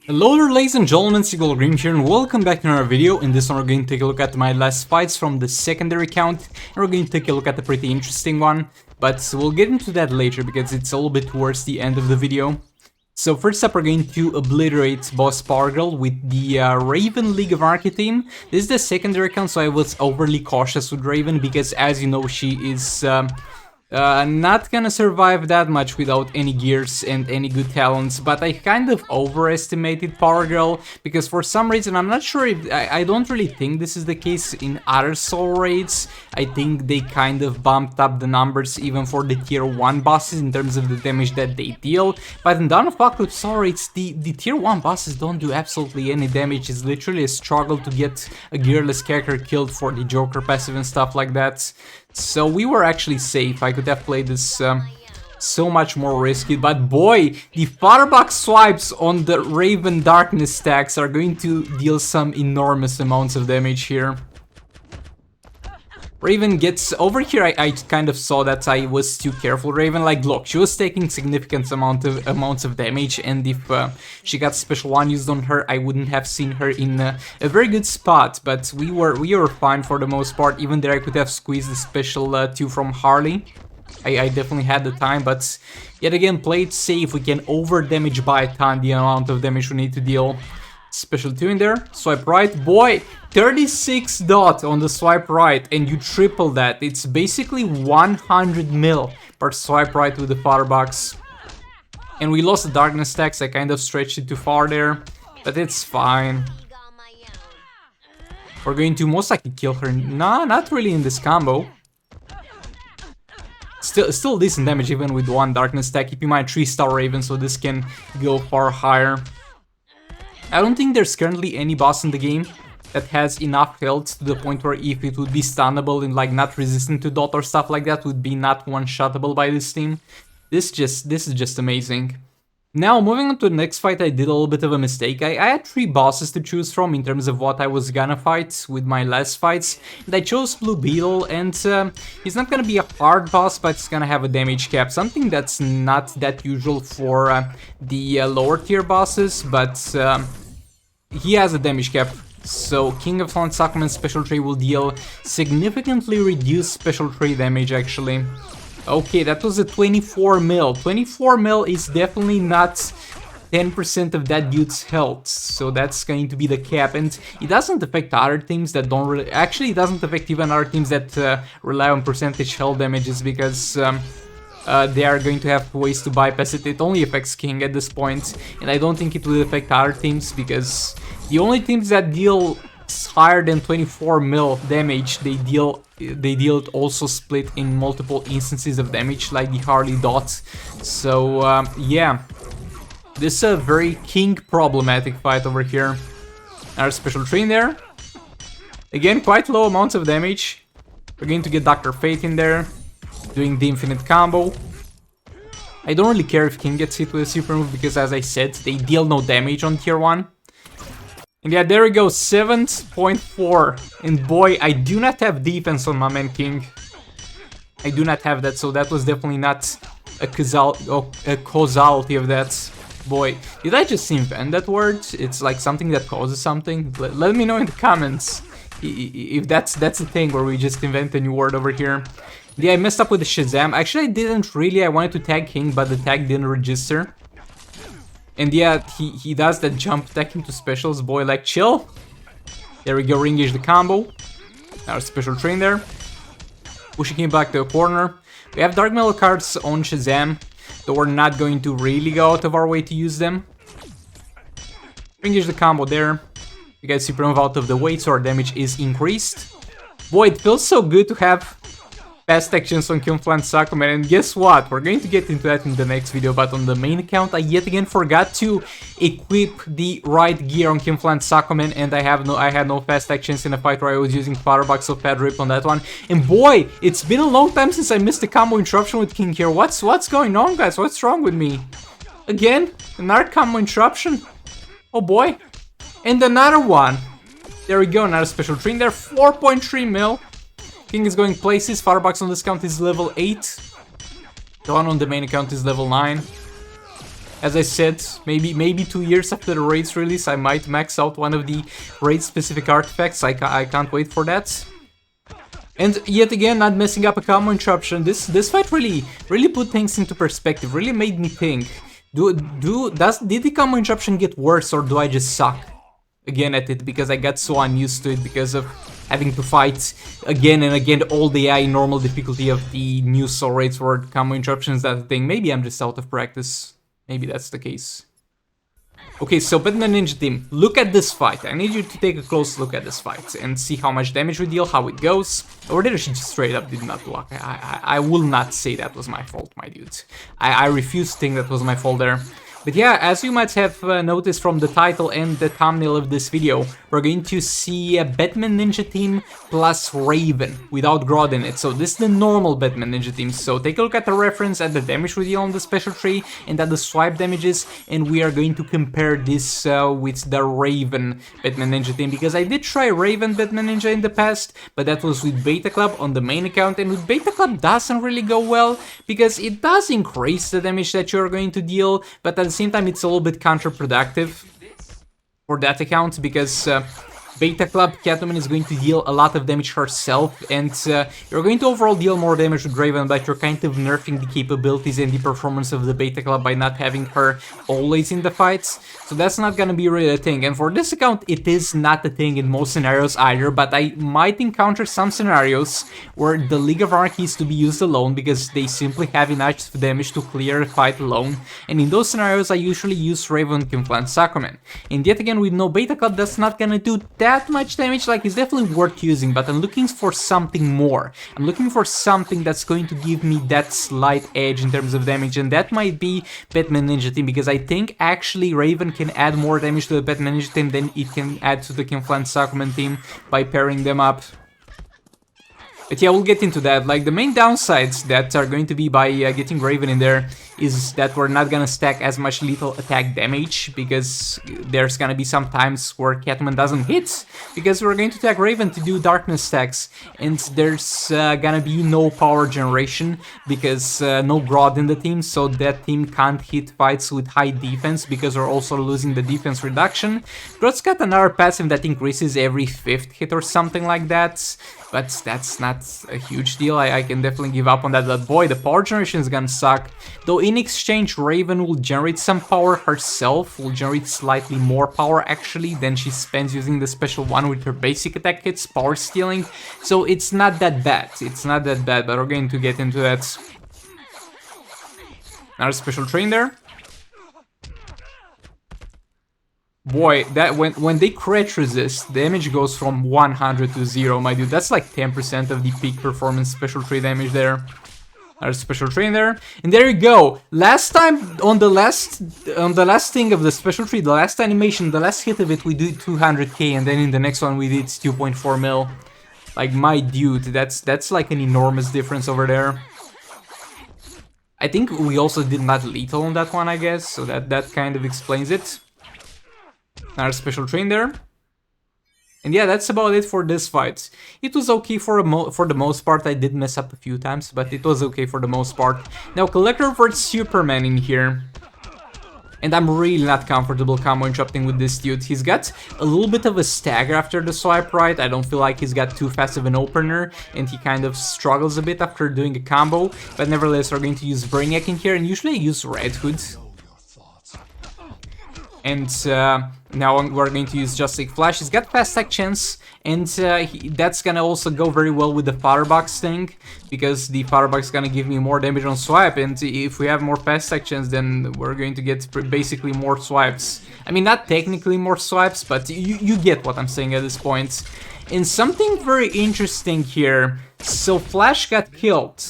Hello there, ladies and gentlemen, Seagull Green here, and welcome back to another video. In this one we're going to take a look at my last fights from the secondary count, and we're going to take a look at a pretty interesting one, but we'll get into that later because it's a little bit towards the end of the video. So first up we're going to obliterate Boss Pargol with the Raven League of Archy team. This is the secondary count, so I was overly cautious with Raven because, as you know, she is not gonna survive that much without any gears and any good talents, but I kind of overestimated Pargol because for some reason, I'm not sure if, I don't really think this is the case in other soul raids. I think they kind of bumped up the numbers even for the tier 1 bosses in terms of the damage that they deal, but in Dawn of Apocalypse soul raids, the tier 1 bosses don't do absolutely any damage. It's literally a struggle to get a gearless character killed for the Joker passive and stuff like that. So we were actually safe. I could have played this so much more risky, but boy, the firebox swipes on the Raven Darkness stacks are going to deal some enormous amounts of damage here. Raven gets over here. I kind of saw that I was too careful. Raven, like, look, she was taking significant amounts of damage, and if she got special one used on her, I wouldn't have seen her in a very good spot. But we were fine for the most part. Even there, I could have squeezed the special 2 from Harley. I definitely had the time, but yet again, play it safe. We can over damage by a ton the amount of damage we need to deal. Special 2 in there, swipe right, boy, 36 dot on the swipe right, and you triple that. It's basically 100 mil per swipe right with the firebox. And we lost the darkness stacks. I kind of stretched it too far there, but it's fine. We're going to most likely kill her. Nah, not really in this combo. Still decent damage even with one darkness stack. Keep in mind 3-star Raven, so this can go far higher. I don't think there's currently any boss in the game that has enough health to the point where if it would be stunnable and like not resistant to dot or stuff like that, would be not one-shottable by this team. This is just amazing. Now, moving on to the next fight, I did a little bit of a mistake. I had 3 bosses to choose from in terms of what I was gonna fight with my last fights. And I chose Blue Beetle, and he's not gonna be a hard boss, but he's gonna have a damage cap. Something that's not that usual for the lower tier bosses, but he has a damage cap. So King of Atlantis Sacrament special tree will deal significantly reduced special tree damage actually. Okay, that was a 24 mil. 24 mil is definitely not 10% of that dude's health, so that's going to be the cap. And it doesn't affect other teams that don't really... Actually, it doesn't affect even other teams that rely on percentage health damages because they are going to have ways to bypass it. It only affects King at this point, and I don't think it will affect other teams because the only teams that deal higher than 24 mil damage, they deal it also split in multiple instances of damage, like the Harley Dot. So yeah, this is a very King problematic fight over here. Our special tree in there. Again, quite low amounts of damage. We're going to get Dr. Fate in there, doing the infinite combo. I don't really care if King gets hit with a super move because, as I said, they deal no damage on tier 1. And yeah, there we go, 7.4. And boy, I do not have defense on my man King. I do not have that, so that was definitely not a causality of that. Boy, did I just invent that word? It's like something that causes something. Let me know in the comments if that's a thing where we just invent a new word over here. Yeah, I messed up with the Shazam. Actually, I didn't really. I wanted to tag King, but the tag didn't register. And yeah, he does that jump attack into specials. Boy, like, chill. There we go, re-engage the combo. Our special train there. Pushing him back to the corner. We have Dark Metal cards on Shazam, though we're not going to really go out of our way to use them. Re-engage the combo there. We get super move out of the way, so our damage is increased. Boy, it feels so good to have fast actions on King of Atlantis Sacrament, and guess what? We're going to get into that in the next video, but on the main account, I yet again forgot to equip the right gear on King of Atlantis Sacrament, and I had no fast actions in a fight where I was using Firebox of Fat Rip on that one. And boy, it's been a long time since I missed a combo interruption with King here. What's going on, guys? What's wrong with me? Again, another combo interruption. Oh boy. And another one. There we go, another special tree in there. 4.3 mil. King is going places. Firebox on this count is level 8. The one on the main account is level 9. As I said, maybe 2 years after the raid's release, I might max out one of the raid-specific artifacts. I can't wait for that. And yet again, not messing up a combo interruption. This fight really put things into perspective. Really made me think. Did the combo interruption get worse, or do I just suck again at it because I got so unused to it because of having to fight again and again all the AI normal difficulty of the new soul rates for combo interruptions? That thing. Maybe I'm just out of practice. Maybe that's the case. Okay, so Batman Ninja Team, look at this fight. I need you to take a close look at this fight and see how much damage we deal, how it goes. Or did she just straight up did not block? I will not say that was my fault, my dude. I refuse to think that was my fault there. But yeah, as you might have noticed from the title and the thumbnail of this video, we're going to see a Batman Ninja Team plus Raven without Grodd in it. So this is the normal Batman Ninja Team. So take a look at the reference, at the damage we deal on the special tree, and at the swipe damages, and we are going to compare this with the Raven Batman Ninja Team, because I did try Raven Batman Ninja in the past, but that was with Beta Club on the main account, and with Beta Club doesn't really go well, because it does increase the damage that you're going to deal, but at the same time it's a little bit counterproductive for that account, because Beta Club Catwoman is going to deal a lot of damage herself, and you're going to overall deal more damage with Raven, but you're kind of nerfing the capabilities and the performance of the Beta Club by not having her always in the fights. So that's not gonna be really a thing, and for this account it is not a thing in most scenarios either, but I might encounter some scenarios where the League of Anarchy is to be used alone because they simply have enough damage to clear a fight alone, and in those scenarios I usually use Raven Conflant Sacrament. And yet again, with no Beta Club, that's not gonna do that much damage. Like, it's definitely worth using, but I'm looking for something more. I'm looking for something that's going to give me that slight edge in terms of damage, and that might be Batman Ninja Team, because I think actually Raven can add more damage to the Batman Ninja Team than it can add to the Conflant Sacrament team by pairing them up. But yeah, we'll get into that. Like, the main downsides that are going to be by getting Raven in there is that we're not gonna stack as much lethal attack damage, because there's gonna be some times where Catwoman doesn't hit, because we're going to attack Raven to do darkness stacks, and there's gonna be no power generation, because no Grodd in the team, so that team can't hit fights with high defense, because we're also losing the defense reduction. Grodd's got another passive that increases every 5th hit or something like that, but that's not a huge deal. I can definitely give up on that, but boy, the power generation is gonna suck. Though in exchange, Raven will generate some power herself, will generate slightly more power actually than she spends using the special one with her basic attack hits, power stealing. So it's not that bad, it's not that bad, but we're going to get into that. Another special train there. Boy, that when they crit resist, damage goes from 100 to 0, my dude. That's like 10% of the peak performance special tree damage there. Our special train there, and there you go. Last time on the last thing of the special tree, the last animation, the last hit of it, we did 200k, and then in the next one we did 2.4 mil. Like, my dude, that's like an enormous difference over there. I think we also did not lethal on that one, I guess, so that kind of explains it. Another special train there. And yeah, that's about it for this fight. It was okay for the most part. I did mess up a few times, but it was okay for the most part. Now, Collector vs Superman in here. And I'm really not comfortable combo interrupting with this dude. He's got a little bit of a stagger after the swipe right. I don't feel like he's got too fast of an opener, and he kind of struggles a bit after doing a combo. But nevertheless, we're going to use Brainiac in here, and usually I use Red Hood. And now we're going to use Just Like Flash. He's got fast attack chance, and that's gonna also go very well with the Firebox thing, because the Firebox is gonna give me more damage on swipe, and if we have more fast attack chance, then we're going to get basically more swipes. I mean, not technically more swipes, but you get what I'm saying at this point. And something very interesting here. So Flash got killed,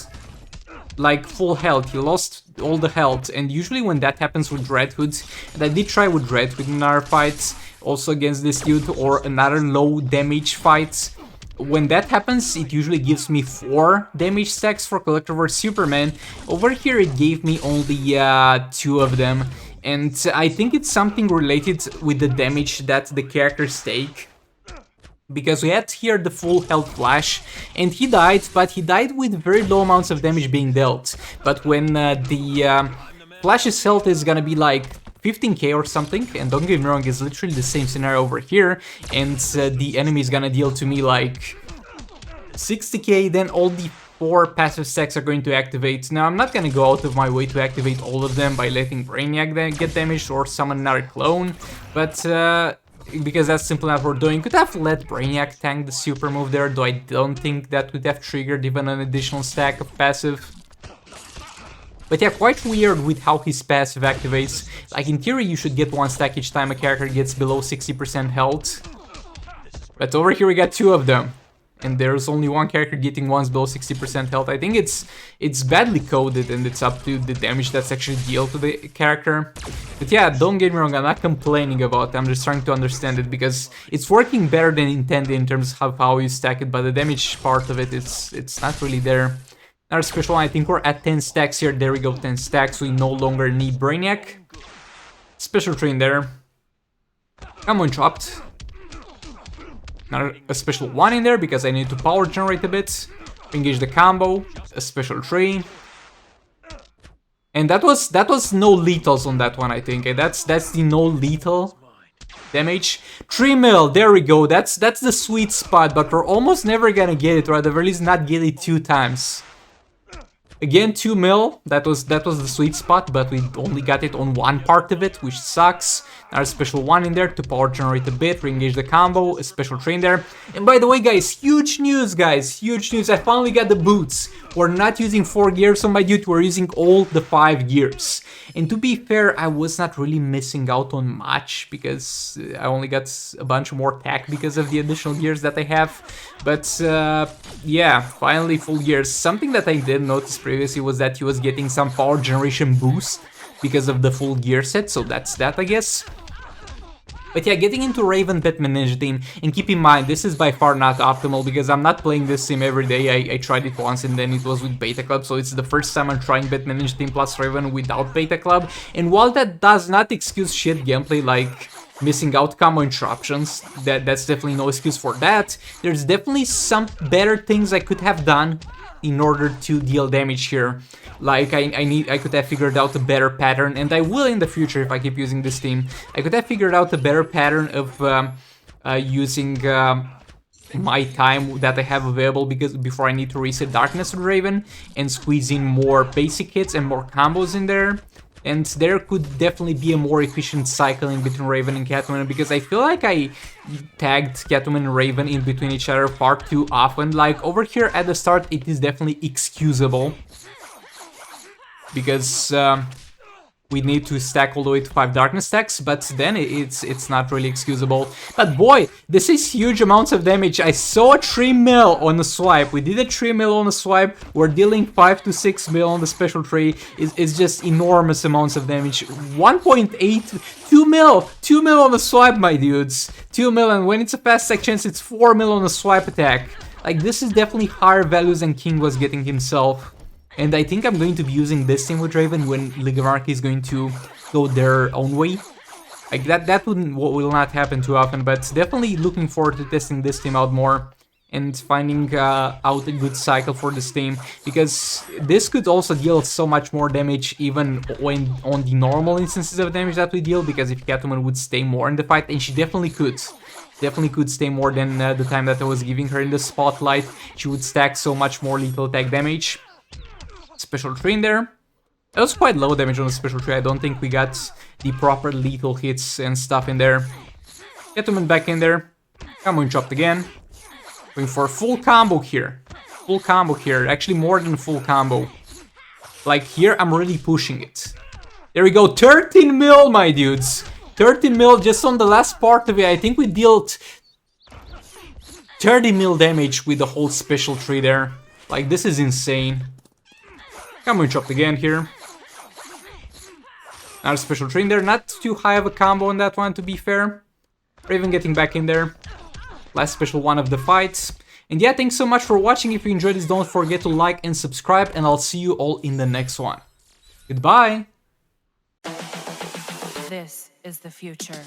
like full health, he lost all the health, and usually when that happens with Red Hood, and I did try with Red Hood in our fights, also against this dude, or another low damage fight, when that happens, it usually gives me 4 damage stacks for Collector vs Superman. Over here it gave me only 2 of them, and I think it's something related with the damage that the characters take. Because we had here the full health Flash, and he died, but he died with very low amounts of damage being dealt. But when the Flash's health is gonna be like 15k or something, and don't get me wrong, it's literally the same scenario over here, and the enemy is gonna deal to me like 60k, then all the 4 passive stacks are going to activate. Now, I'm not gonna go out of my way to activate all of them by letting Brainiac get damaged or summon another clone, but because that's simply not what we're doing. Could have let Brainiac tank the super move there, though I don't think that would have triggered even an additional stack of passive. But yeah, quite weird with how his passive activates. Like, in theory, you should get 1 stack each time a character gets below 60% health. But over here we got 2 of them. And there's only 1 character getting ones below 60% health. I think it's badly coded, and it's up to the damage that's actually dealt to the character. But yeah, don't get me wrong, I'm not complaining about it, I'm just trying to understand it, because it's working better than intended in terms of how you stack it, but the damage part of it, it's not really there. Another special one, I think we're at 10 stacks here. There we go, 10 stacks, we no longer need Brainiac. Special train there. Come on, chopped. A special 1 in there because I need to power generate a bit. Engage the combo, a special train. And that was no lethals on that one, I think. That's the no lethal damage. 3 mil, there we go. That's the sweet spot, but we're almost never gonna get it, or at the very least not get it 2 times. Again, 2 mil, that was the sweet spot, but we only got it on 1 part of it, which sucks. Another special 1 in there to power generate a bit, re-engage the combo, a special train there. And by the way, guys, huge news, I finally got the boots. We're not using 4 gears on my dude, we're using all the 5 gears. And to be fair, I was not really missing out on much, because I only got a bunch more tech because of the additional gears that I have. But yeah, finally full gears. Something that I didn't notice previously was that he was getting some power generation boost because of the full gear set, so that's that, I guess. But yeah, getting into Raven Batman Ninja team, and keep in mind, this is by far not optimal, because I'm not playing this team every day. I tried it once and then it was with Beta Club, so it's the first time I'm trying Batman Ninja team plus Raven without Beta Club. And while that does not excuse shit gameplay like missing out combo interruptions, that's definitely no excuse for that, there's definitely some better things I could have done in order to deal damage here. Like, I could have figured out a better pattern, and I will in the future if I keep using this team. I could have figured out a better pattern of using my time that I have available, because before I need to reset Darkness with Raven, and squeeze in more basic hits and more combos in there. And there could definitely be a more efficient cycling between Raven and Catwoman, because I feel like I tagged Catwoman and Raven in between each other far too often. Like, over here at the start, it is definitely excusable, because we need to stack all the way to 5 darkness stacks, but then it's not really excusable. But boy, this is huge amounts of damage. I saw a 3 mil on the swipe. We did a 3 mil on the swipe. We're dealing 5 to 6 mil on the special tree. It's just enormous amounts of damage. 1.8, 2 mil, 2 mil on the swipe, my dudes. 2 mil, and when it's a fast stack chance, it's 4 mil on the swipe attack. Like, this is definitely higher values than King was getting himself. And I think I'm going to be using this team with Raven when League of Anarchy is going to go their own way. Like, that will not happen too often, but definitely looking forward to testing this team out more and finding out a good cycle for this team, because this could also deal so much more damage even when on the normal instances of damage that we deal, because if Catwoman would stay more in the fight, and she definitely could stay more than the time that I was giving her in the spotlight, she would stack so much more lethal attack damage. Special train there. That was quite low damage on the special tree. I don't think we got the proper lethal hits and stuff in there. Catwoman back in there. Combo and chopped again. Going for a full combo here. Full combo here. Actually more than full combo. Like, here I'm really pushing it. There we go. 13 mil, my dudes. 13 mil just on the last part of it. I think we dealt 30 mil damage with the whole special tree there. Like, this is insane. Combo chopped again here. Another special train there. Not too high of a combo on that one, to be fair. Raven getting back in there. Last special one of the fights. And yeah, thanks so much for watching. If you enjoyed this, don't forget to like and subscribe, and I'll see you all in the next one. Goodbye! This is the future.